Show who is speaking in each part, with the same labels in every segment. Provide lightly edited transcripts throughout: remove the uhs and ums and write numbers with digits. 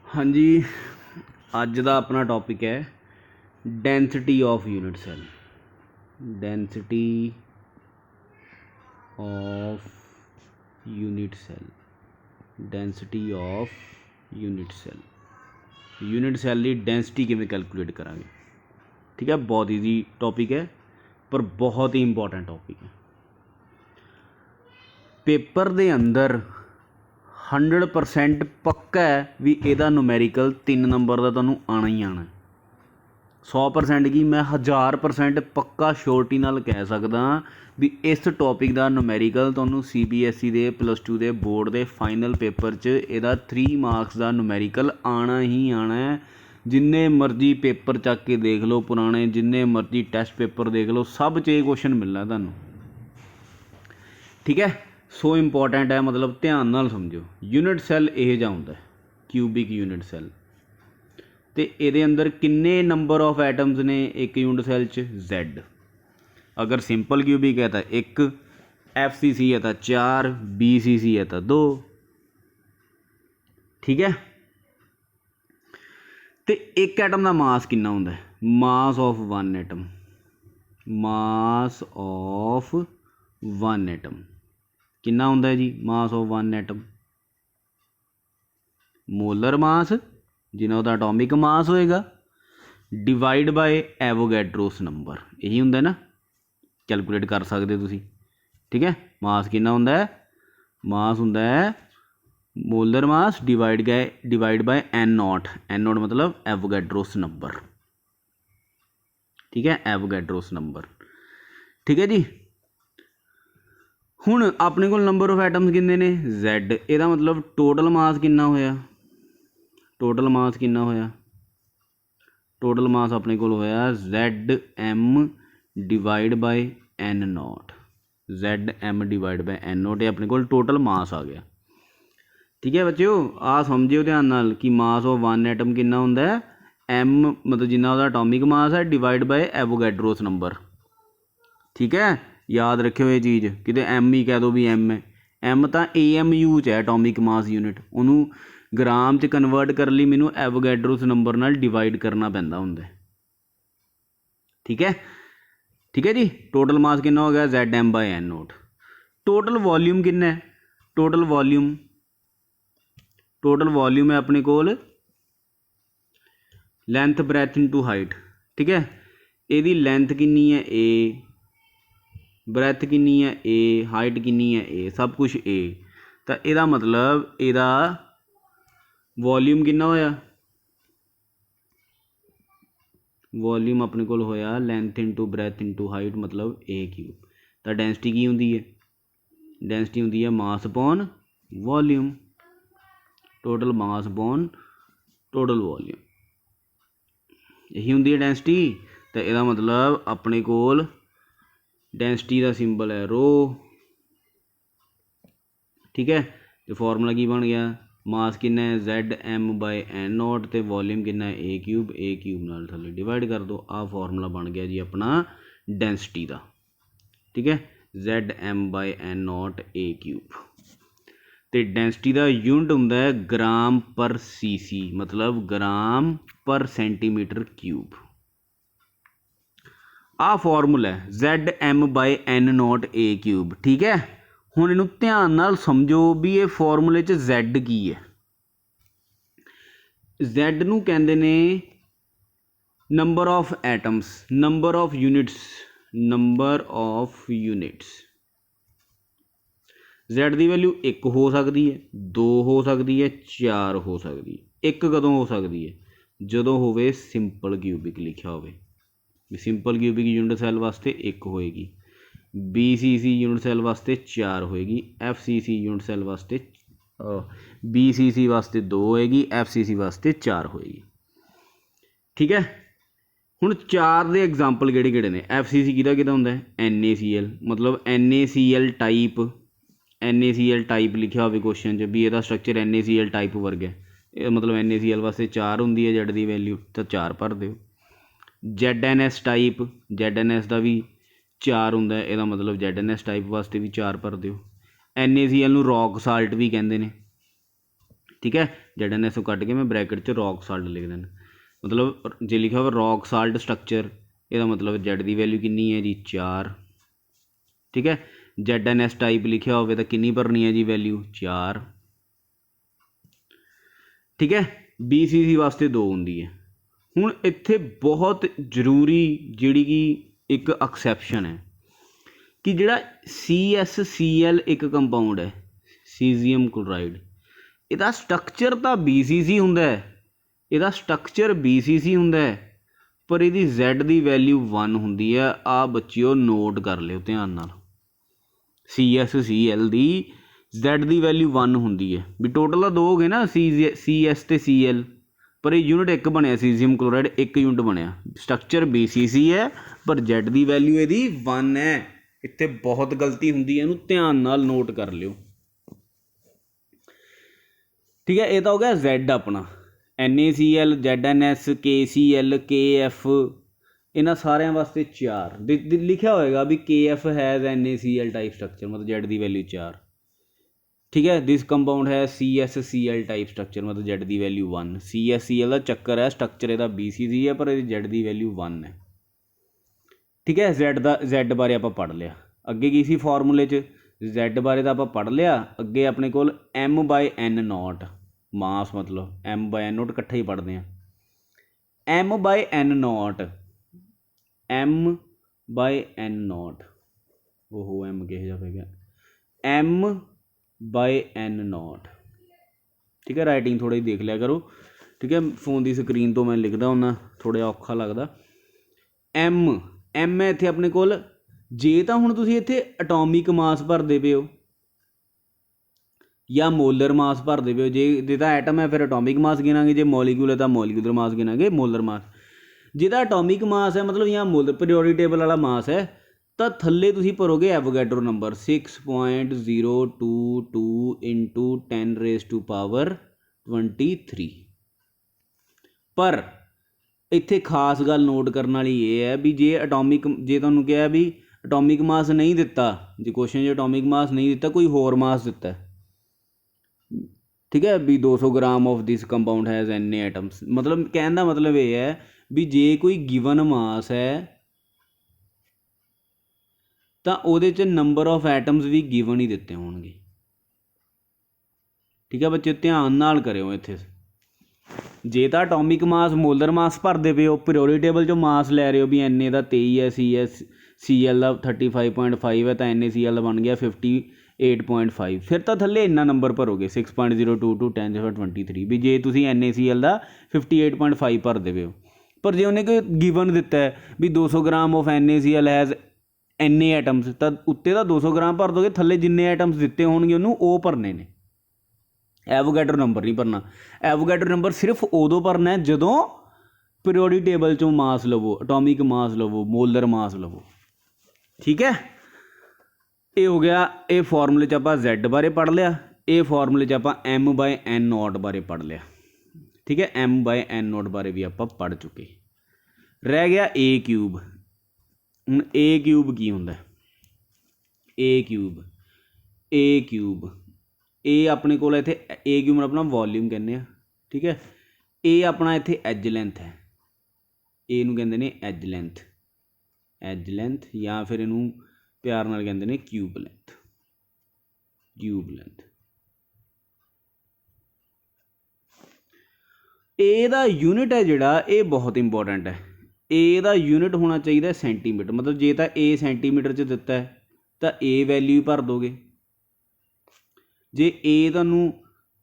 Speaker 1: हाँ जी, अज का अपना टॉपिक है density of unit cell. Density of unit cell. Density of unit cell. Unit cell की डेंसिटी किवें कैलकुलेट करांगे। ठीक है, बहुत ईजी टॉपिक है पर बहुत ही इंपॉर्टेंट टॉपिक है। पेपर दे अंदर 100% पक्का है भी इहदा नुमैरिकल 3 नंबर का तुहानूं आना ही आना। 100% की मैं 1000% पक्का श्योरिटी नाल कह सकदा भी इस टॉपिक का नुमैरिकल तुहानूं CBSE दे +2 दे बोर्ड दे फाइनल पेपर च इहदा 3 मार्क्स का नुमैरिकल आना ही आना है। जिन्ने मर्जी पेपर चक के देख लो पुराने, जिन्ने मर्जी टैसट पेपर देख लो, सब च क्वेश्चन मिलना तुहानूं। ठीक है, सो इंपॉर्टेंट है, मतलब ध्यान नाल समझो। यूनिट सैल यह जिहा हुंदा है, क्यूबिक यूनिट सैल। तो ये अंदर किन्ने नंबर ऑफ एटम्स ने एक यूनिट सैल च? Z। अगर सिंपल क्यूबिक है तो 1, FCC है तो 4, BCC है तो 2। ठीक है, तो एक एटम का मास कितना होंदा है? Mass of one atom. Mass of one atom कितना होंदा है जी? Mass of one atom molar mass जिन्ना उहदा एटॉमिक मास होएगा डिवाइड बाय एवोगैड्रोस नंबर। यही होंदा है ना, कैलकुलेट कर सकते तुसी। ठीक है, मास कितना होंदा है? मास होंदा है molar mass divide by N0। N0 मतलब एवोगैड्रोस नंबर। ठीक है, एवोगैड्रोस नंबर। ठीक है जी। हुण अपने को नंबर ऑफ एटम्स कितने ने? Z। ਇਹਦਾ मतलब टोटल मास कितना होया? टोटल मास कितना होया? टोटल मास अपने को होया ZM divide by N0। ZM divide by N0 ये अपने को टोटल मास आ गया। ठीक है बच्चों, आ समझियो ध्यान नाल कि मास ऑफ वन एटम कितना होंदा है? M मतलब जिन्ना उहदा एटॉमिक मास है डिवाइड बाय एवोगैड्रोस नंबर। ठीक है, याद रखियो ये चीज़, किते M ही कह दो भी M है। M तो AMU च है एटॉमिक मास यूनिट, उन्होंने ग्राम च कन्वर्ट कर ली मैनू एवोगैड्रोस नंबर नाल डिवाइड करना पैंदा हुंदा। ठीक है, ठीक है जी। टोटल मास कितना हो गया? ZM bye N0। Total volume कितना है? टोटल वॉल्यूम है अपने कोल लेंथ ब्रैथ इनटू हाइट। ठीक है, यदी लेंथ कितनी है? A। ब्रैथ कितनी है? A। हाइट कितनी है? A। सब कुछ A। तो यदा मतलब यदा वॉल्यूम कितना होया? वॉल्यूम अपने को होया length into breadth into height मतलब A3। तो डेंसिटी की होंदी है? डेंसिटी होंदी है mass upon volume. Total mass upon total volume, यही होंदी है डेंसिटी। तो यदा मतलब अपने कोल डेंसिटी का सिंबल है रो। ठीक है, तो फॉर्मूला की बन गया? मास कितना है? ZM बाय N0 तो वॉल्यूम कितना है? A3 नाल थले डिवाइड कर दो। आ फॉर्मूला बन गया जी अपना डेंसिटी का। ठीक है, ZM बाय N0 A3। तो डेंसिटी का यूनिट होंदा है ग्राम पर CC, मतलब ग्राम पर सेंटीमीटर क्यूब। आ फॉर्मूला है ZM बाय N0 A3। ठीक है, हुण इनू ध्यान नाल समझो भी ये फॉर्मूले च Z की है। Z नू कहंदे ने number of atoms, number of units. Z की वैल्यू 1 हो सकती है, 2 हो सकती है, 4 हो सकती है। 1 कदों हो सकती है? जदों होवे सिंपल क्यूबिक लिखा होवे। सिंपल क्यूबिक यूनिट सैल वास्ते 1 होएगी, BCC यूनिट सैल वास्ते 4 होएगी, FCC यूनिट सैल वास्ते BCC वास्ते 2 होएगी, FCC वास्ते 4 होएगी। ठीक है, हुण 4 दे एग्जाम्पल किहड़े किहड़े ने? FCC किहदा हुंदा है? NaCl, मतलब NaCl टाइप लिखा होवे क्वेश्चन च भी इहदा स्ट्रक्चर NaCl टाइप वर्गा है, ये मतलब NaCl वास्ते 4 हुंदी है Z की वैल्यू, तो 4 भर दिओ। ZNS टाइप, ZNS का भी 4 हुंदा है, यदा मतलब ZNS टाइप वास्ते भी 4 भर दिओ। NaCl नूं रॉक साल्ट भी कहंदे ने। ठीक है। ZnSO ਕੱਟ ਕੇ मैं ब्रैकेट 'ਚ रॉक साल्ट लिख देना, मतलब जे लिखा होगा रॉक साल्ट स्ट्रक्चर, ਇਹਦਾ मतलब Z ਦੀ वैल्यू कितनी है जी 4, ठीक है। ZnS टाइप लिखा होवे तो कितनी भरनी है जी वैल्यू 4, ठीक है। BCC वास्ते 2 होंदी है। ਹੁਣ ਇੱਥੇ ਬਹੁਤ ਜ਼ਰੂਰੀ ਜਿਹੜੀ ਕਿ ਇੱਕ ਐਕਸੈਪਸ਼ਨ ਹੈ ਕਿ ਜਿਹੜਾ CSCl ਇੱਕ ਕੰਪਾਊਂਡ ਹੈ ਸੀਜ਼ੀਅਮ ਕਲੋਰਾਈਡ, ਇਹਦਾ ਸਟਰਕਚਰ ਤਾਂ BCC ਹੁੰਦਾ ਹੈ, ਇਹਦਾ ਸਟਰਕਚਰ BCC ਹੁੰਦਾ ਹੈ, ਪਰ ਇਹਦੀ Z ਦੀ ਵੈਲਿਊ 1 ਹੁੰਦੀ ਹੈ। ਆਹ ਬੱਚਿਓ ਨੋਟ ਕਰ ਲਿਓ ਧਿਆਨ ਨਾਲ, CSCl ਦੀ Z ਦੀ ਵੈਲਿਊ 1 ਹੁੰਦੀ ਹੈ। ਵੀ ਟੋਟਲ ਤਾਂ 2 ਹੋ ਗਏ ਨਾ, CS ਤੇ CL, पर ये यूनिट एक बनया सीजीयम क्लोराइड एक यूनिट बनया, स्ट्रक्चर BCC है पर Z की वैल्यू यदि 1 है। इत्थे बहुत गलती होंदी है, इहनूं ध्यान नाल नोट कर लिओ, ठीक है। ये तो हो गया Z अपना, NaCl ZnS KCl KF, इन्हां सारिਆਂ वास्ते 4 लिखा होएगा भी KF has NaCl type structure, मतलब Z की वैल्यू 4, ठीक है। दिस कंपाउंड है CSCl टाइप स्ट्रक्चर, मतलब Z की वैल्यू 1। CSCl का चक्कर है, स्ट्रक्चर इसका BCC है पर Z की वैल्यू 1 है, ठीक है। Z बारे आप पढ़ लिया, अगे की सी फॉर्मूले Z बारे तो आप पढ़ लिया। अगे अपने को M/N0 मास, मतलब M/N0 इकट्ठा ही पढ़ते हैं। M/N0 ओहो M किहो जिहा पै गया, M/N0, ठीक है। राइटिंग थोड़ी देख लिया करो, ठीक है। फोन की स्क्रीन तो मैं लिखता हूँ, थोड़ा औखा लगता। M है इत्थे अपने कोल, जे तो हुण तुसीं इत्थे एटॉमिक मास भरदे पे हो या मोलर मास भरदे पे हो, जे तां एटम है फिर एटॉमिक मास गिनांगे, जे मॉलीक्यूल है तो मॉलीक्यूलर मास गिनांगे, मोलर मास। जिहदा एटॉमिक मास है मतलब यहाँ मोलर पीरियोडिक टेबल वाला मास है, तो थल्ले तुसीं भरोगे एवोगैड्रो नंबर 6.022 इंटू 10⁻⁻23। पर इत्थे खास गल नोट करने वाली ये है भी जे तुहानूं कहा भी एटॉमिक मास नहीं दिता, जे क्वेश्चन जो एटॉमिक मास नहीं दिता, कोई होर मास दिता है, ठीक है, भी 200 gram of this compound has Na atoms, मतलब कहने का मतलब ये है भी जे कोई गिवन मास है तो ਉਹਦੇ 'ਚ नंबर ऑफ एटम्स भी गिवन ही दिते होणगे, ठीक है बच्चे। ध्यान नाल करियो इत्थे, जे तो एटॉमिक मास मोलर मास भरदे पे हो, पीरियोडिक टेबल 'चों मास लै रहे हो भी Na का 23 है, CL का 35.5 है, तो NaCl बन गया 58.5, फिर तो थल्ले इन्ना नंबर भरोगे 6.022 10⁻23 भी जे तुसीं NaCl का 58.5 भरदे पे हो। पर जे उन्हें कोई गिवन दिता है भी 200 gram of NaCl has Na atoms, तो उत्ते तो 200 ग्राम भर दोगे, थल्ले जिन्ने एटम्स दिते होणगे उन्होंने वो भरने ने, एवोगैड्रो नंबर नहीं भरना। एवोगैड्रो नंबर सिर्फ उदों भरना है जदों पीरियोडिक टेबल चों मास लवो, एटॉमिक मास लवो, मोलर मास लवो, ठीक है। ये हो गया, ये फॉर्मूले 'च आपां Z बारे पढ़ लिया, ये फॉर्मूले 'च आपां M/N0 बारे पढ़ लिया, ठीक है। M/N0 बारे भी आपां पढ़ चुके। रह गया A क्यूब। ਹੁਣ A क्यूब की ਹੁੰਦਾ, A क्यूब A अपने को इत्थे A क्यूब अपना वॉल्यूम कहने हैं, ठीक है। A अपना इत्थे एज लेंथ है, A नूं कहंदे ने एज लेंथ या फिर इनू प्यार नाल कहंदे ने क्यूब लेंथ। A दा यूनिट है जिहड़ा ये बहुत इंपॉर्टेंट है। A का यूनिट होना चाहिए सेंटीमीटर, मतलब जे तो A सेंटीमीटर च दिता है तो A वैल्यू भर दोगे, जे A तुहानूं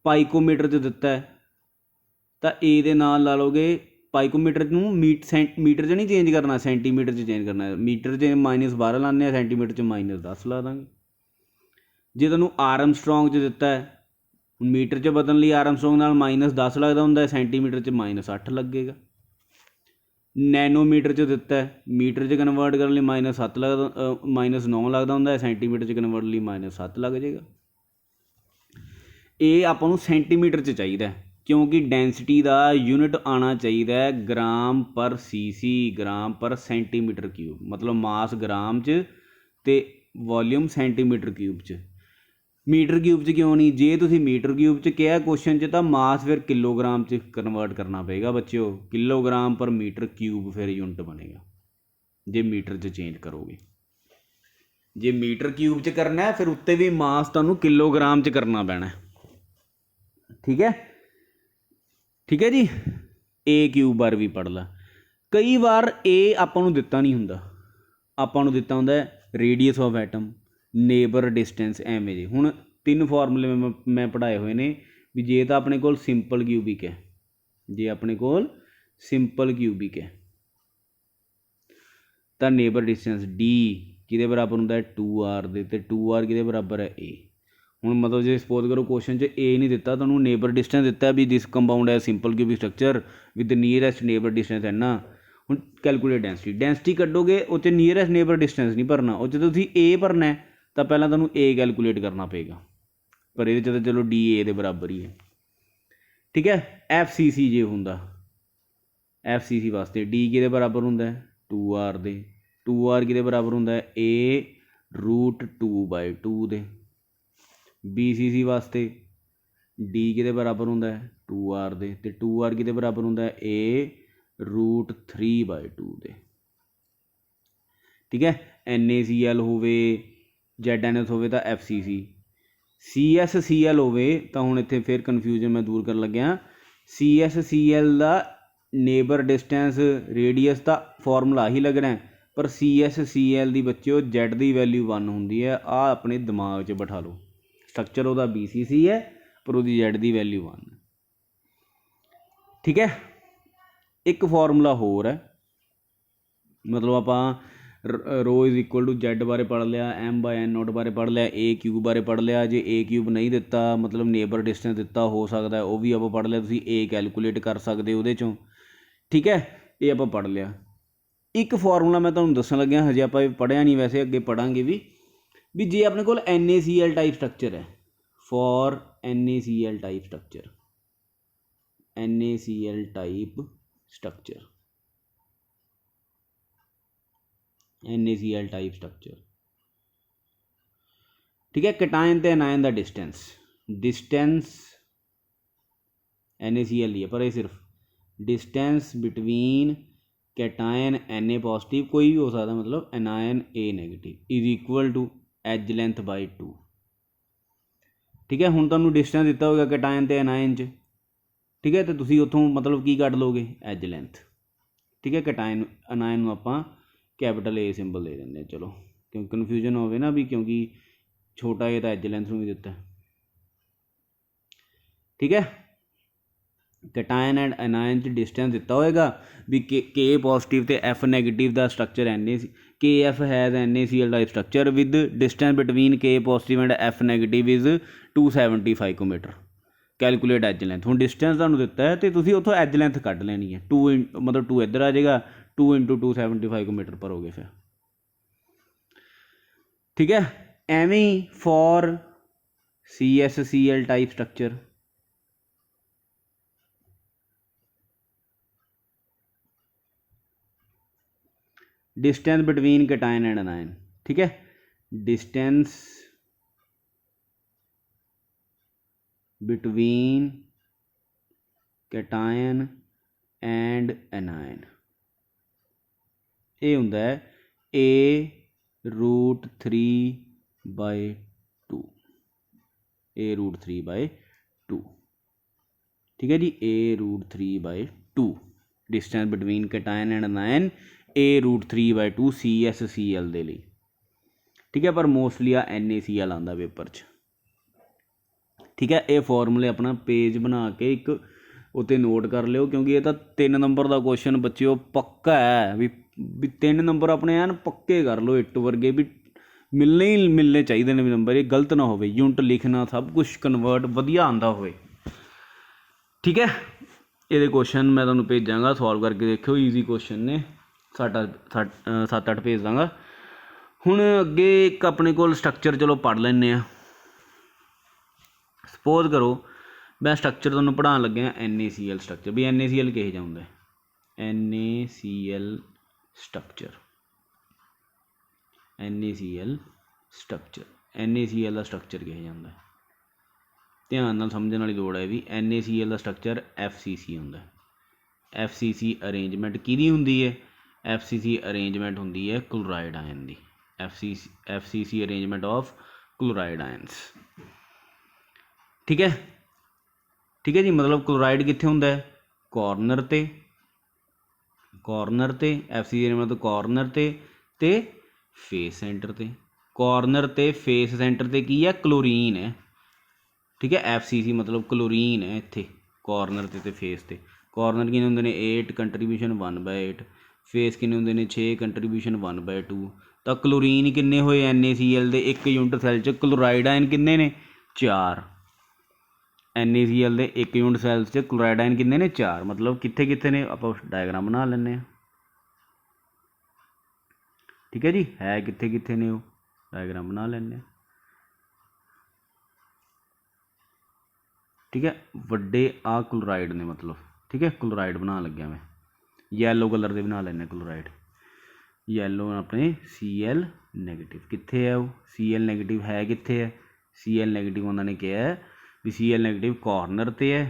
Speaker 1: पाइकोमीटर च दिता है तो A दे नाल ला लोगे, पाइकोमीटर नूं मीटर च नहीं चेंज करना, सेंटीमीटर च चेंज करना, मीटर च -12 लाने, सेंटीमीटर च -10 ला देंगे। जे तुहानूं आर्मस्ट्रॉन्ग च दिता है, मीटर च बदलण लई आर्मस्ट्रॉन्ग नाल -10 लगदा हुंदा, सेंटीमीटर च -8 लगेगा। नैनोमीटर च दिता है, मीटर च कन्वर्ट करने -7 लगता, -9 लगता होंगे, सेंटीमीटर च कन्वर्ट लिए -7 लग जाएगा। ये आपां नूं सेंटीमीटर च चाहिए, क्योंकि डेंसिटी का यूनिट आना चाहिए ग्राम पर cc, ग्राम पर सेंटीमीटर क्यूब, मतलब मास ग्राम च ते वॉल्यूम सेंटीमीटर क्यूब च। मीटर क्यूब च क्यों नहीं? जे तुसीं मीटर क्यूब च किहा क्वेश्चन च, तां मास फिर किलोग्राम च कन्वर्ट करना पेगा बच्चों। किलोग्राम पर मीटर क्यूब फिर यूनिट बनेगा जे मीटर च चेंज करोगे। जे मीटर क्यूब च करना है फिर उत्ते भी मास तुहानूं किलोग्राम च करना पैना है। ठीक है, ठीक है जी। ए क्यूब बार भी पढ़ ला। कई बार ए ਆਪਾਂ ਨੂੰ ਦਿੱਤਾ ਨਹੀਂ ਹੁੰਦਾ, ਆਪਾਂ ਨੂੰ ਦਿੱਤਾ ਹੁੰਦਾ radius of atom, neighbour distance, ਐਵੇਂ ਜੇ। ਹੁਣ 3 ਫਾਰਮੂਲੇ ਮੈਂ ਪੜ੍ਹਾਏ ਹੋਏ ਨੇ ਵੀ ਜੇ ਤਾਂ ਆਪਣੇ ਕੋਲ ਸਿੰਪਲ ਕਿਊਬਿਕ ਹੈ, ਜੇ ਆਪਣੇ ਕੋਲ ਸਿੰਪਲ ਕਿਊਬਿਕ ਹੈ ਤਾਂ ਨੇਬਰ ਡਿਸਟੈਂਸ ਡੀ ਕਿਹਦੇ ਬਰਾਬਰ ਹੁੰਦਾ ਹੈ 2r ਦੇ, ਅਤੇ 2r ਕਿਹਦੇ ਬਰਾਬਰ ਹੈ a। ਹੁਣ ਮਤਲਬ ਜੇ ਸਪੋਜ਼ ਕਰੋ ਕੁਐਸਚਨ 'ਚ a ਨਹੀਂ ਦਿੱਤਾ, ਤੁਹਾਨੂੰ ਨੇਬਰ ਡਿਸਟੈਂਸ ਦਿੱਤਾ ਵੀ ਦਿਸ ਕੰਪਾਊਂਡ ਹੈ simple cubic structure with nearest neighbour distance ਇੰਨਾ। ਹੁਣ ਕੈਲਕੂਲੇਟ ਡੈਂਸਿਟੀ ਕੱਢੋਗੇ, ਉਹ 'ਚ ਨੀਅਰੈਸਟ ਨੇਬਰ ਡਿਸਟੈਂਸ ਨਹੀਂ ਭਰਨਾ, ਉਹ 'ਚ ਤੁਸੀਂ a ਭਰਨਾ ਹੈ, ਤਾਂ ਪਹਿਲਾਂ ਤੁਹਾਨੂੰ a ਕੈਲਕੂਲੇਟ ਕਰਨਾ ਪਏਗਾ। ਪਰ ਇਹਦੇ 'ਚ ਤਾਂ ਚਲੋ ਡੀ a ਦੇ ਬਰਾਬਰ ਹੀ ਹੈ। ਠੀਕ ਹੈ, FCC ਜੇ ਹੁੰਦਾ, FCC ਵਾਸਤੇ ਡੀ ਕਿਹਦੇ ਬਰਾਬਰ ਹੁੰਦਾ 2r ਦੇ, 2r ਕਿਹਦੇ ਬਰਾਬਰ ਹੁੰਦਾ a√2/2 ਦੇ। BCC ਵਾਸਤੇ ਡੀ ਕਿਹਦੇ ਬਰਾਬਰ ਹੁੰਦਾ 2r ਦੇ, ਅਤੇ 2r ਕਿਹਦੇ ਬਰਾਬਰ ਹੁੰਦਾ a√3/2 ਦੇ। ਠੀਕ ਹੈ, NaCl ਹੋਵੇ, ZnS ਹੋਵੇ ਤਾਂ FCC, CSCl ਹੋਵੇ ਤਾਂ ਹੁਣ ਇੱਥੇ ਫਿਰ ਕਨਫਿਊਜ਼ਨ ਮੈਂ ਦੂਰ ਕਰਨ ਲੱਗਿਆ। CSCl ਦਾ ਨੇਬਰ ਡਿਸਟੈਂਸ ਰੇਡੀਅਸ ਦਾ ਫਾਰਮੂਲਾ ਹੀ ਲੱਗਣਾ, ਪਰ CSCl ਦੀ ਬੱਚਿਓ Z ਦੀ ਵੈਲਿਊ 1 ਹੁੰਦੀ ਹੈ। ਆਹ ਆਪਣੇ ਦਿਮਾਗ 'ਚ ਬਿਠਾ ਲਓ। ਸਟਰਕਚਰ ਉਹਦਾ BCC ਹੈ, ਪਰ ਉਹਦੀ Z ਦੀ ਵੈਲਿਊ 1। ਠੀਕ ਹੈ, ਇੱਕ ਫਾਰਮੂਲਾ ਹੋਰ ਹੈ, ਮਤਲਬ ਆਪਾਂ ਰੋ ਇਜ਼ ਇਕੁਅਲ ਟੂ Z ਬਾਰੇ ਪੜ੍ਹ ਲਿਆ, M/N0 ਬਾਰੇ ਪੜ੍ਹ ਲਿਆ, A ਕਿਊਬ ਬਾਰੇ ਪੜ੍ਹ ਲਿਆ। ਜੇ A ਕਿਊਬ ਨਹੀਂ ਦਿੱਤਾ, ਮਤਲਬ ਨੇਬਰ ਡਿਸਟੈਂਸ ਦਿੱਤਾ ਹੋ ਸਕਦਾ, ਉਹ ਵੀ ਆਪਾਂ ਪੜ੍ਹ ਲਿਆ। ਤੁਸੀਂ A ਕੈਲਕੂਲੇਟ ਕਰ ਸਕਦੇ ਉਹਦੇ 'ਚੋਂ। ਠੀਕ ਹੈ, ਇਹ ਆਪਾਂ ਪੜ੍ਹ ਲਿਆ। ਇੱਕ ਫਾਰਮੂਲਾ ਮੈਂ ਤੁਹਾਨੂੰ ਦੱਸਣ ਲੱਗਿਆ, ਹਜੇ ਆਪਾਂ ਇਹ ਪੜ੍ਹਿਆ ਨਹੀਂ, ਵੈਸੇ ਅੱਗੇ ਪੜ੍ਹਾਂਗੇ ਵੀ ਜੇ ਆਪਣੇ ਕੋਲ NaCl ਟਾਈਪ ਸਟਰਕਚਰ ਹੈ, for NaCl type structure, NaCl type structure, NaCl type structure. ਠੀਕ ਹੈ, ਕੈਟਾਇਨ ਅਤੇ ਐਨਾਇਨ ਦਾ ਡਿਸਟੈਂਸ NaCl ਹੀ ਹੈ, ਪਰ ਇਹ ਸਿਰਫ distance between cation Na positive कोई भी हो सकता, मतलब anion A negative is equal to edge length by 2। ठीक है, हुण तुहानूं डिस्टेंस दिता होगा कैटायन ते एनायन च। ठीक है, तो तुसीं उत्थों मतलब की कढ लोगे एज लेंथ। ठीक है, कैटायन एनायन नूं आपां कैपिटल A सिंबल दे दिंदे, चलो क्योंकि कन्फ्यूजन होवे ना भी, क्योंकि छोटा ए तो एज लेंथ नूं भी दिता। ठीक है, कैटायन एंड एनायन च डिस्टेंस दिता होएगा भी के पॉजिटिव ते F नैगेटिव का structure KF has NaCl type structure with distance between K positive and F negative is 270 picometre. Calculate edge length. हुण डिस्टेंस तुहानूं दिता है तो तुसीं उत्थों एज लेंथ कढ लेनी है। 2 मतलब 2 इधर आ जाएगा, 2 × 270 फाइकोमीटर भरोगे फिर। ठीक है, एवें ही for CSCl type structure, distance between cation and anion. ठीक है, distance between cation and anion ये हुंदा है A√3/2, A√3/2। ठीक है जी, A√3/2 distance between cation and anion A√3/2 CSCl दे लिए। ठीक है, पर मोस्टली आ NaCl आंदा पेपर च। ठीक है, ये फॉर्मूले अपना पेज बना के एक उत्ते नोट कर लियो, क्योंकि ये तो 3 नंबर का क्वेश्चन बच्चों पक्का है भी 3 नंबर अपने एन पक्के कर लो, इट वर्गे भी मिलने ही मिलने चाहिए ने नंबर, ये गलत ना हो, यूनिट लिखना सब कुछ कन्वर्ट वधिया आंदा होवे। ठीक है, ये क्वेश्चन मैं तुहानूं भेजांगा, सॉल्व करके देखियो, ईजी क्वेश्चन ने, 7-8 भेज दांगा। हुण अगे एक अपने कोल स्ट्रक्चर चलो पढ़ लैंदे आ। सपोज करो मैं स्ट्रक्चर तुहानूं पढ़ाउण लग्या NaCl स्ट्रक्चर, भी NaCl किहो जिहा हुंदा है, NaCl structure, NaCl structure NaCl ਦਾ ਸਟਰਕਚਰ ਕਿਹਾ ਜਾਂਦਾ। ਧਿਆਨ ਨਾਲ ਸਮਝਣ ਵਾਲੀ ਲੋੜ ਹੈ ਵੀ NaCl ਦਾ ਸਟਰਕਚਰ FCC ਹੁੰਦਾ। FCC ਅਰੇਂਜਮੈਂਟ ਕਿਹਦੀ ਹੁੰਦੀ ਹੈ? FCC ਅਰੇਂਜਮੈਂਟ ਹੁੰਦੀ ਹੈ chloride ion the. FCC arrangement of chloride ions. ਠੀਕ ਹੈ ਜੀ। ਮਤਲਬ ਕਲੋਰਾਈਡ ਕਿੱਥੇ ਹੁੰਦਾ ਹੈ? ਕਾਰਨਰ 'ਤੇ FCC ਅਰੇਂਜਮੈਂਟ ਕਾਰਨਰ 'ਤੇ ਫੇਸ ਸੈਂਟਰ 'ਤੇ। ਕਾਰਨਰ 'ਤੇ ਫੇਸ ਸੈਂਟਰ 'ਤੇ ਕੀ ਹੈ? ਕਲੋਰੀਨ ਹੈ। ਠੀਕ ਹੈ, FCC ਮਤਲਬ ਕਲੋਰੀਨ ਹੈ ਇੱਥੇ ਕਾਰਨਰ 'ਤੇ ਫੇਸ 'ਤੇ। ਕਾਰਨਰ ਕਿੰਨੇ ਹੁੰਦੇ ਨੇ? 8 ਕੰਟਰੀਬਿਊਸ਼ਨ 1/8। ਫੇਸ ਕਿੰਨੇ ਹੁੰਦੇ ਨੇ? 6 ਕੰਟਰੀਬਿਊਸ਼ਨ 1/2। ਤਾਂ ਕਲੋਰੀਨ ਕਿੰਨੇ ਹੋਏ NaCl ਦੇ? ਇੱਕ ਯੂਨਿਟ ਸੈੱਲ 'ਚ। ਕਲੋਰਾਈਡ ਆਇਨ ਕਿੰਨੇ ਨੇ? 4। NaCl ਦੇ ਇੱਕ ਯੂਨਿਟ ਸੈੱਲ 'ਚ ਕਲੋਰਾਈਡ ਆਇਨ ਕਿੰਨੇ ਨੇ? 4। ਮਤਲਬ ਕਿੱਥੇ ਨੇ? ਆਪਾਂ ਡਾਇਗਰਾਮ ਬਣਾ ਲੈਂਦੇ ਹਾਂ। ਠੀਕ ਹੈ ਜੀ, ਹੈ ਕਿੱਥੇ ਨੇ ਉਹ? ਡਾਇਗਰਾਮ ਬਣਾ ਲੈਂਦੇ ਹਾਂ। ਠੀਕ ਹੈ, ਵੱਡੇ ਆ ਕਲੋਰਾਈਡ ਨੇ ਮਤਲਬ। ਠੀਕ ਹੈ, ਕਲੋਰਾਈਡ ਬਣਾਉਣ ਲੱਗਿਆ ਮੈਂ। ਯੈਲੋ ਕਲਰ ਦੇ ਬਣਾ ਲੈਂਦੇ ਕਲੋਰਾਈਡ। ਯੈਲੋ ਆਪਣੇ Cl ਨੈਗੇਟਿਵ। ਕਿੱਥੇ ਹੈ ਉਹ? Cl ਨੈਗੇਟਿਵ ਹੈ ਕਿੱਥੇ ਹੈ? Cl ਨੈਗੇਟਿਵ ਉਹਨਾਂ ਨੇ ਕਿਹਾ ਵੀ Cl ਨੈਗੇਟਿਵ ਕਾਰਨਰ 'ਤੇ ਹੈ।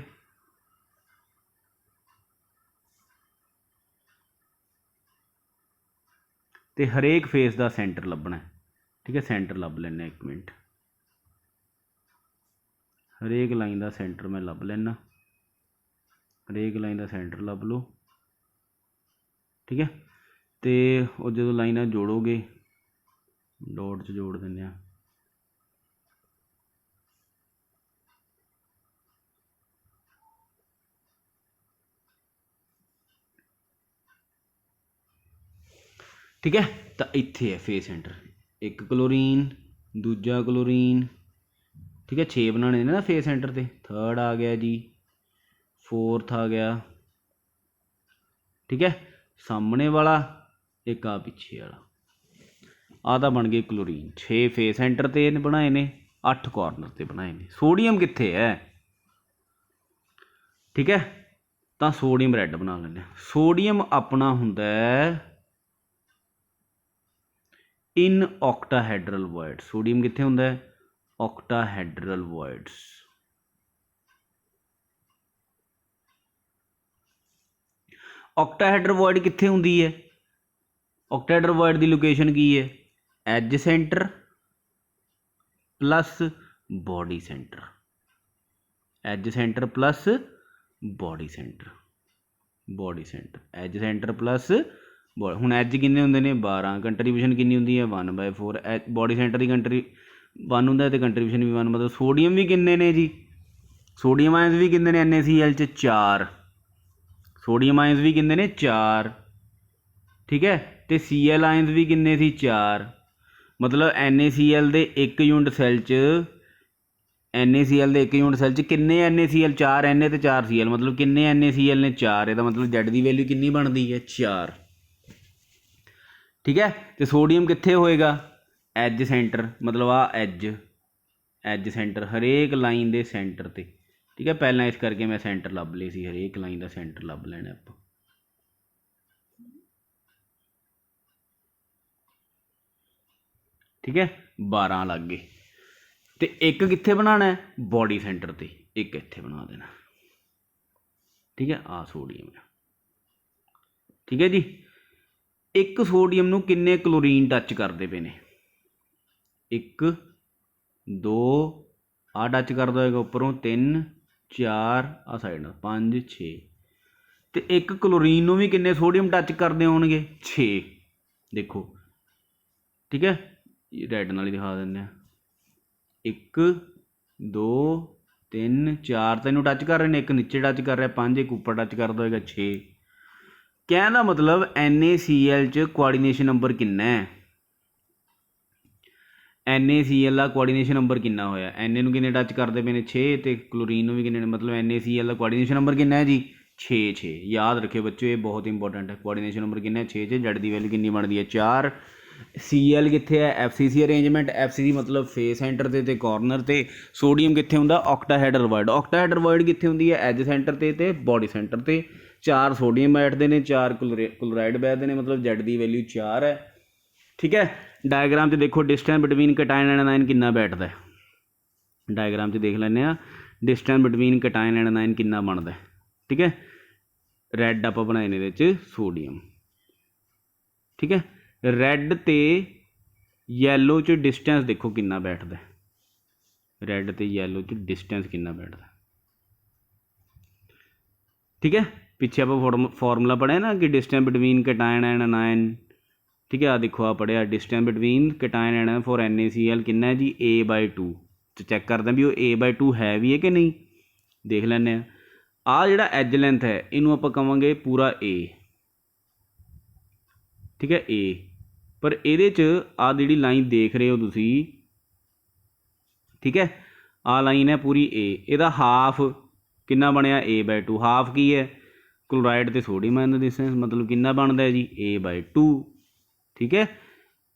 Speaker 1: ਅਤੇ ਹਰੇਕ ਫੇਸ ਦਾ ਸੈਂਟਰ ਲੱਭਣਾ। ਠੀਕ ਹੈ, ਸੈਂਟਰ ਲੱਭ ਲੈਂਦੇ ਇੱਕ ਮਿੰਟ। ਹਰੇਕ ਲਾਈਨ ਦਾ ਸੈਂਟਰ ਮੈਂ ਲੱਭ ਲੈਂਦਾ। ਹਰੇਕ ਲਾਈਨ ਦਾ ਸੈਂਟਰ ਲੱਭ ਲਓ। ਠੀਕ ਹੈ, ਅਤੇ ਉਹ ਜਦੋਂ ਲਾਈਨਾਂ ਜੋੜੋਗੇ, ਡੋਟ 'ਚ ਜੋੜ ਦਿੰਦੇ ਹਾਂ। ਠੀਕ ਹੈ, ਤਾਂ ਇੱਥੇ ਹੈ ਫੇਸ ਸੈਂਟਰ। ਇੱਕ ਕਲੋਰੀਨ, ਦੂਜਾ ਕਲੋਰੀਨ। ਠੀਕ ਹੈ, 6 ਬਣਾਉਣੇ ਨੇ ਨਾ ਫੇਸ ਸੈਂਟਰ 'ਤੇ। 3rd ਆ ਗਿਆ ਜੀ, 4th ਆ ਗਿਆ। ਠੀਕ ਹੈ, ਸਾਹਮਣੇ ਵਾਲਾ, ਇੱਕ ਆ ਪਿੱਛੇ ਵਾਲਾ। ਆਹ ਤਾਂ ਬਣ ਗਏ ਕਲੋਰੀਨ। 6 ਫੇਸ ਸੈਂਟਰ 'ਤੇ ਬਣਾਏ ਨੇ, 8 ਕਾਰਨਰ 'ਤੇ ਬਣਾਏ ਨੇ। ਸੋਡੀਅਮ ਕਿੱਥੇ ਹੈ? ਠੀਕ ਹੈ, ਤਾਂ ਸੋਡੀਅਮ ਰੈੱਡ ਬਣਾ ਲੈਂਦੇ ਹਾਂ। ਸੋਡੀਅਮ ਆਪਣਾ ਹੁੰਦਾ ਇਨ ਓਕਟਾਹੈਡਰਲ ਵੋਇਡ। ਸੋਡੀਅਮ ਕਿੱਥੇ ਹੁੰਦਾ ਹੈ? ਓਕਟਾਹੈਡਰਲ ਵੋਇਡਸ। ਓਕਟਾਹੈਡਰ ਵੋਇਡ ਕਿੱਥੇ ਹੁੰਦੀ ਹੈ? ਓਕਟਾਹੈਡਰ ਵੋਇਡ ਦੀ ਲੋਕੇਸ਼ਨ ਕੀ ਹੈ? As centre plus body centre. As centre plus body centre. As centre plus body. ਹੁਣ ਐਜ ਕਿੰਨੇ ਹੁੰਦੇ ਨੇ? 12। ਕੰਟਰੀਬਿਊਸ਼ਨ ਕਿੰਨੀ ਹੁੰਦੀ ਹੈ? 1/4। ਬੋਡੀ ਸੈਂਟਰ ਦੀ 1 ਹੁੰਦਾ ਅਤੇ ਕੰਟਰੀਬਿਊਸ਼ਨ ਵੀ 1। ਮਤਲਬ ਸੋਡੀਅਮ ਵੀ ਕਿੰਨੇ ਨੇ ਜੀ? ਸੋਡੀਅਮ ਆਇਨਸ ਵੀ ਕਿੰਨੇ ਨੇ NaCl 'ਚ? 4। ਸੋਡੀਅਮ ਆਇਨਸ ਵੀ ਕਿੰਨੇ ਨੇ? 4। ਠੀਕ ਹੈ, ਅਤੇ Cl ਆਇਨਸ ਵੀ ਕਿੰਨੇ ਸੀ? 4। ਮਤਲਬ NaCl ਦੇ ਇੱਕ ਯੂਨਿਟ ਸੈੱਲ 'ਚ ਕਿੰਨੇ NaCl? 4 Na ਅਤੇ 4 Cl। ਮਤਲਬ ਕਿੰਨੇ NaCl ਨੇ? 4। ਇਹਦਾ ਮਤਲਬ Z ਦੀ ਵੈਲਿਊ ਕਿੰਨੀ ਬਣਦੀ ਹੈ? 4। ਠੀਕ ਹੈ, ਅਤੇ ਸੋਡੀਅਮ ਕਿੱਥੇ ਹੋਏਗਾ? As centre. ਮਤਲਬ ਆ ਐਜ ਸੈਂਟਰ ਹਰੇਕ ਲਾਈਨ ਦੇ ਸੈਂਟਰ 'ਤੇ। ਠੀਕ ਹੈ, ਪਹਿਲਾਂ ਇਸ ਕਰਕੇ ਮੈਂ ਸੈਂਟਰ ਲੱਭ ਲਏ ਸੀ। ਹਰੇਕ ਲਾਈਨ ਦਾ ਸੈਂਟਰ ਲੱਭ ਲੈਣਾ ਆਪਾਂ। ਠੀਕ ਹੈ, 12 ਲੱਗ ਗਏ। ਅਤੇ ਇੱਕ ਕਿੱਥੇ ਬਣਾਉਣਾ? ਬੋਡੀ ਸੈਂਟਰ 'ਤੇ। ਇੱਕ ਇੱਥੇ ਬਣਾ ਦੇਣਾ। ਠੀਕ ਹੈ, ਆਹ ਸੋਡੀਅਮ ਹੈ। ਠੀਕ ਹੈ ਜੀ, ਇੱਕ ਸੋਡੀਅਮ ਨੂੰ ਕਿੰਨੇ ਕਲੋਰੀਨ ਟੱਚ ਕਰਦੇ ਪਏ ਨੇ? 1 2 ਆਹ ਟੱਚ ਕਰਦਾ ਹੋਏਗਾ ਉੱਪਰੋਂ, 3 4 ਆਹ ਸਾਈਡ ਨਾਲ 5 6। ਅਤੇ ਇੱਕ ਕਲੋਰੀਨ ਨੂੰ ਵੀ ਕਿੰਨੇ ਸੋਡੀਅਮ ਟੱਚ ਕਰਦੇ ਹੋਣਗੇ? 6। ਦੇਖੋ, ਠੀਕ ਹੈ, ਰੈੱਡ ਨਾਲ ਹੀ ਦਿਖਾ ਦਿੰਦੇ ਹਾਂ। 1 2 3 4 ਤਾਂ ਇਹਨੂੰ ਟੱਚ ਕਰ ਰਹੇ ਨੇ, ਇੱਕ ਨੀਚੇ ਟੱਚ ਕਰ ਰਿਹਾ, 5 ਇੱਕ ਉੱਪਰ ਟੱਚ ਕਰਦਾ ਹੋਏਗਾ, 6। ਕਹਿਣ ਦਾ ਮਤਲਬ NaCl 'ਚ ਕੋਆਰਡੀਨੇਸ਼ਨ ਨੰਬਰ ਕਿੰਨਾ ਹੈ? NaCl ਦਾ ਕੋਆਰਡੀਨੇਸ਼ਨ ਨੰਬਰ ਕਿੰਨਾ ਹੋਇਆ? Na ਨੂੰ ਕਿੰਨੇ ਟੱਚ ਕਰਦੇ ਪਏ ਨੇ? 6। ਅਤੇ ਕਲੋਰੀਨ ਨੂੰ ਵੀ ਕਿੰਨੇ ਨੇ? ਮਤਲਬ NaCl ਦਾ ਕੋਆਰਡੀਨੇਸ਼ਨ ਨੰਬਰ ਕਿੰਨਾ ਹੈ ਜੀ? 6। ਯਾਦ ਰੱਖਿਓ ਬੱਚੋ, ਇਹ ਬਹੁਤ ਇੰਪੋਰਟੈਂਟ ਹੈ। ਕੋਆਰਡੀਨੇਸ਼ਨ ਨੰਬਰ ਕਿੰਨਾ ਹੈ? 6। Z ਦੀ ਵੈਲਿਊ ਕਿੰਨੀ ਬਣਦੀ ਹੈ? 4। Cl ਕਿੱਥੇ ਹੈ? FCC arrangement. FCC ਮਤਲਬ ਫੇਸ ਸੈਂਟਰ 'ਤੇ ਅਤੇ ਕਾਰਨਰ 'ਤੇ। ਸੋਡੀਅਮ ਕਿੱਥੇ ਹੁੰਦਾ? ਓਕਟਾਹੈਡਰ ਵੋਇਡ। ਓਕਟਾਹੈਡਰ ਵੋਇਡ ਕਿੱਥੇ ਹੁੰਦੀ ਹੈ? ਐਜ ਸੈਂਟਰ 'ਤੇ ਅਤੇ ਬੋਡੀ ਸੈਂਟਰ 'ਤੇ। 4 ਸੋਡੀਅਮ ਬੈਠਦੇ ਨੇ, 4 ਕਲੋਰਾਈਡ ਬੈਠਦੇ ਨੇ। ਮਤਲਬ Z ਦੀ ਵੈਲਿਊ 4 ਹੈ। ਠੀਕ ਹੈ, डायग्राम 'ਚ देखो distance between cation and ion कितना बैठता है। डायग्राम 'ਚ देख लें distance between cation and ion कितना बनता है। ठीक है, रैड आप बनाए ने सोडियम। ठीक है, रैड तो येलो च डिस्टेंस देखो कितना बैठता है, रैड तो येलो च डिस्टेंस कितना बैठता है। ठीक है, पिछे आप फॉर्मूला पढ़े ना कि डिस्टेंस बिटवीन कैटायन एंड अनायन। ठीक है, आ देखो आ पढ़िया distance between cation and for NaCl कितना है जी A/2। तो चैक करते हैं भी वो A/2 है भी है कि नहीं, देख लैने आ जिहड़ा एज लेंथ है इनू आप कहांगे पूरा A। ठीक है A, पर ये आ जिहड़ी लाइन देख रहे हो तुसी, ठीक है आ लाइन है पूरी A, ਇਹਦਾ हाफ कितना बनया A/2। हाफ की है क्लोराइड तो सोडियम आयन का डिस्टेंस, मतलब कितना बनता है जी A/2। ठीक है,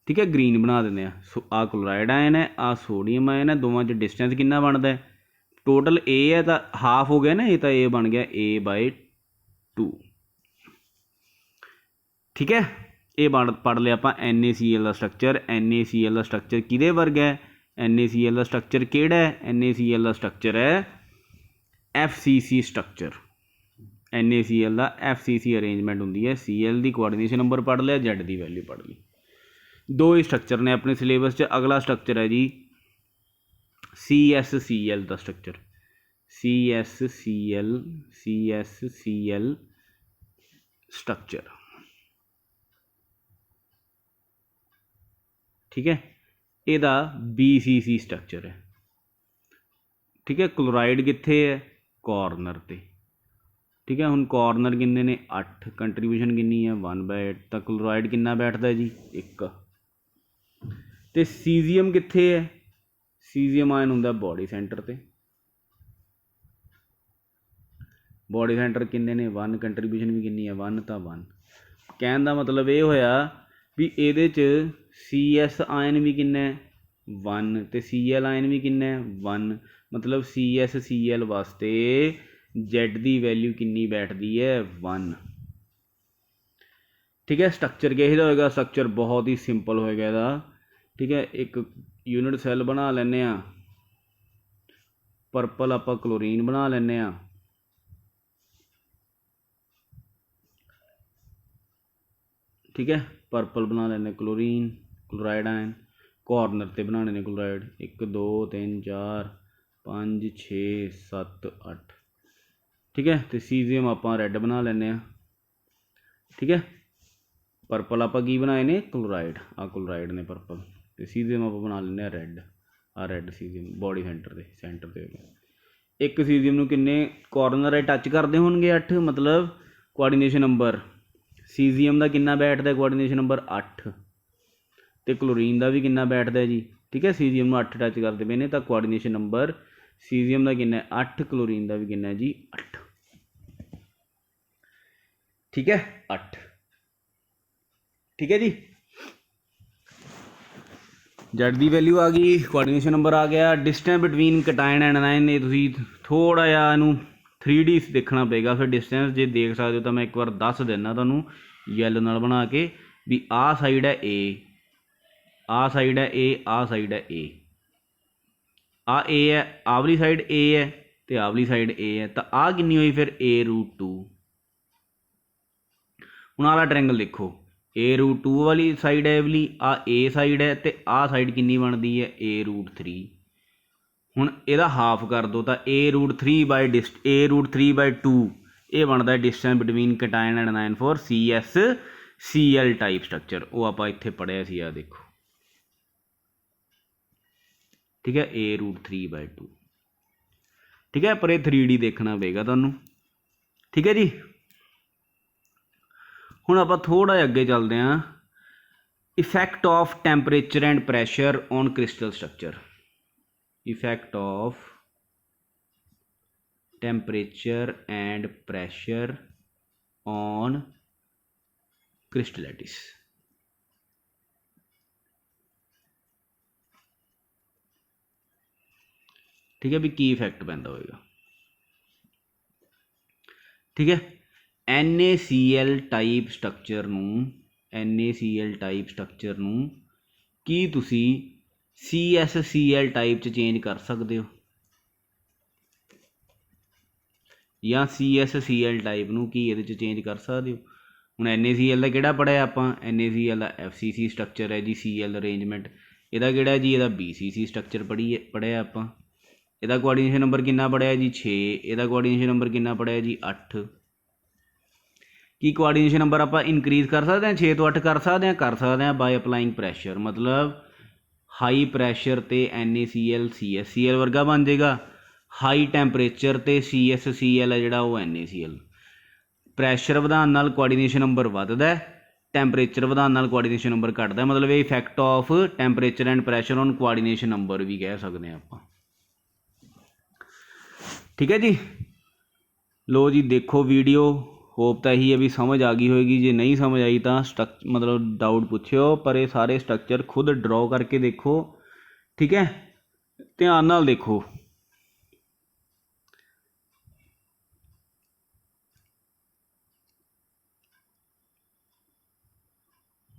Speaker 1: ठीक है ग्रीन बना देंगे आ क्लोराइड आयन है आ सोडियम आयन है, दोवां च डिस्टेंस कितना बनता है टोटल A है तो हाफ हो गया ना, ये तो A बन गया A/2। ठीक है, ये पढ़ लिया आप NaCl का स्ट्रक्चर। NaCl का स्ट्रक्चर किहदे वर्गा है, NaCl का स्ट्रक्चर किहड़ा है, NaCl का स्ट्रक्चर है FCC स्ट्रक्चर। NaCl का FCC अरेंजमेंट होंगी है। Cl की कोआर्डिनेशन नंबर पढ़ लिया, Z की वैल्यू पढ़ ली। दो ही स्ट्रक्चर ने अपने सिलेबस च। अगला स्ट्रक्चर है जी CSCl का स्ट्रक्चर। CSCl structure. ठीक है, ਇਹਦਾ BCC स्ट्रक्चर है। ठीक है, क्लोराइड कित्थे है कॉर्नर ते। ठीक है, हुण कॉर्नर किन्ने ने 8, कंट्रीब्यूशन किन्नी है 1/8, तो क्लोराइड कितना बैठता है जी 1। तो सीजीएम कित्थे है, सीजीएम आयन हुंदा बॉडी सेंटर ते। बॉडी सेंटर किन्ने ने 1, कंट्रीब्यूशन भी किन्नी है 1, तो 1। कहने का मतलब ये होया भी ये CS आयन भी किन्ना 1 तो Cl आयन भी किन्ना 1, मतलब CSCl वास्ते Z की वैल्यू किन्नी बैठती है 1। ठीक है, स्ट्रक्चर किहदा होएगा, स्ट्रक्चर बहुत ही सिंपल होएगा इहदा। ठीक है, एक यूनिट सैल बना लैने आ, पर्पल आपां क्लोरीन बना लैने आ। ठीक है, पर्पल बना लैने क्लोरीन, क्लोराइड आयन कॉर्नर ते बनाने ने क्लोराइड 1 2 3 4 5 6 7 8। ठीक है, तो सीजीएम आपां रैड बना लैने आ। ठीक है, पर्पल आपां की बनाए ने क्लोराइड, आ क्लोराइड ने पर्पल, तो सीजीएम आपां बना लैने रैड, आ रैड सीजीएम बॉडी सेंटर ते एक सीजीएम नूं किन्ने कॉर्नर टच करते होणगे 8, मतलब कोआर्डिनेशन नंबर सीजीएम का कितना बैठता है कोआर्डिनेशन नंबर 8, तो क्लोरीन का भी कितना बैठता है जी। ठीक है, सीजीएम 8 टच करते पे ने, तो कोआर्डिनेशन नंबर सीजीएम का कितना 8, क्लोरीन का भी कितना जी 8। ठीक है 8। ठीक है जी, Z की वैल्यू आ गई, कोआर्डिनेशन नंबर आ गया। Distance between cation and ion ने तुसीं थोड़ा जिहा इहनूं 3D देखना पेगा, फिर डिस्टेंस जे देख सकते हो तो मैं एक बार दस देना तुहानूं येलो नाल बना के भी आ साइड है A, आ साइड है A, आ साइड है A, आ A है, आवली साइड A है तो आवली साइड A है, तो आ कितनी हुई फिर A√2। हुण आला ट्रायंगल देखो A√2 वाली साइड है वाली, आ A साइड है तो आ साइड कितनी बनती है A√3। हुण इहदा हाफ कर दो तो A√3/2 ये बनता है distance between cation and ion for CSCl type structure. वो आप इत्थे पढ़िया सी, आ देखो। ठीक है, A√3/2। ठीक है, पर ये 3D देखना पेगा तुहानूं। ठीक है जी, हुण आपां थोड़ा जिहा अगे चलते हैं। Effect of temperature and pressure on crystal structure. Effect of temperature and pressure on crystal lattice। ठीक है भी की इफैक्ट पैंदा होएगा। ठीक है, NaCl टाइप स्ट्रक्चर नूं NaCl टाइप स्ट्रक्चर नूं ਕੀ ਤੁਸੀਂ CSCl ਟਾਈਪ 'ਚ ਚੇਂਜ ਕਰ ਸਕਦੇ ਹੋ ਜਾਂ CSCl ਟਾਈਪ ਨੂੰ ਕੀ ਇਹਦੇ 'ਚ ਚੇਂਜ ਕਰ ਸਕਦੇ ਹੋ। ਹੁਣ NaCl ਦਾ ਕਿਹੜਾ ਪੜ੍ਹਿਆ ਆਪਾਂ, NaCl ਦਾ FCC ਸਟਰਕਚਰ ਹੈ ਜੀ, Cl ਅਰੇਂਜਮੈਂਟ। ਇਹਦਾ ਕਿਹੜਾ ਜੀ, ਇਹਦਾ BCC ਸਟਰਕਚਰ ਪੜ੍ਹਿਆ ਆਪਾਂ। ਇਹਦਾ ਕੋਆਰਡੀਨੇਸ਼ਨ ਨੰਬਰ ਕਿੰਨਾ ਪੜ੍ਹਿਆ ਜੀ, 6। ਇਹਦਾ ਕੋਆਰਡੀਨੇਸ਼ਨ ਨੰਬਰ ਕਿੰਨਾ ਪੜ੍ਹਿਆ ਜੀ, 8। ਕੀ ਕੋਆਰਡੀਨੇਸ਼ਨ ਨੰਬਰ ਆਪਾਂ ਇਨਕਰੀਜ਼ ਕਰ ਸਕਦੇ ਹਾਂ, 6 ਤੋਂ 8 ਕਰ ਸਕਦੇ ਹਾਂ ਬਾਈ ਅਪਲਾਈਂਗ ਪ੍ਰੈਸ਼ਰ। ਮਤਲਬ ਹਾਈ ਪ੍ਰੈਸ਼ਰ 'ਤੇ NaCl CSCl ਵਰਗਾ ਬਣ ਜਾਏਗਾ, ਹਾਈ ਟੈਂਪਰੇਚਰ 'ਤੇ CSCl ਹੈ ਜਿਹੜਾ ਉਹ NaCl। ਪ੍ਰੈਸ਼ਰ ਵਧਾਉਣ ਨਾਲ ਕੋਆਰਡੀਨੇਸ਼ਨ ਨੰਬਰ ਵੱਧਦਾ, ਟੈਂਪਰੇਚਰ ਵਧਾਉਣ ਨਾਲ ਕੋਆਰਡੀਨੇਸ਼ਨ ਨੰਬਰ ਘਟਦਾ। ਮਤਲਬ ਇਹ effect of temperature and pressure on coordination number ਵੀ ਕਹਿ ਸਕਦੇ ਹਾਂ ਆਪਾਂ। ਠੀਕ ਹੈ ਜੀ। ਲੋ ਜੀ ਦੇਖੋ ਵੀਡੀਓ, ਹੋਪ ਤਾਂ ਇਹੀ ਹੈ ਵੀ ਸਮਝ ਆ ਗਈ ਹੋਏਗੀ। ਜੇ ਨਹੀਂ ਸਮਝ ਆਈ ਤਾਂ ਮਤਲਬ ਡਾਊਟ ਪੁੱਛਿਓ, ਪਰ ਇਹ ਸਾਰੇ ਸਟਰਕਚਰ ਖੁਦ ਡਰਾਅ ਕਰਕੇ ਦੇਖੋ। ਠੀਕ ਹੈ, ਧਿਆਨ ਨਾਲ ਦੇਖੋ।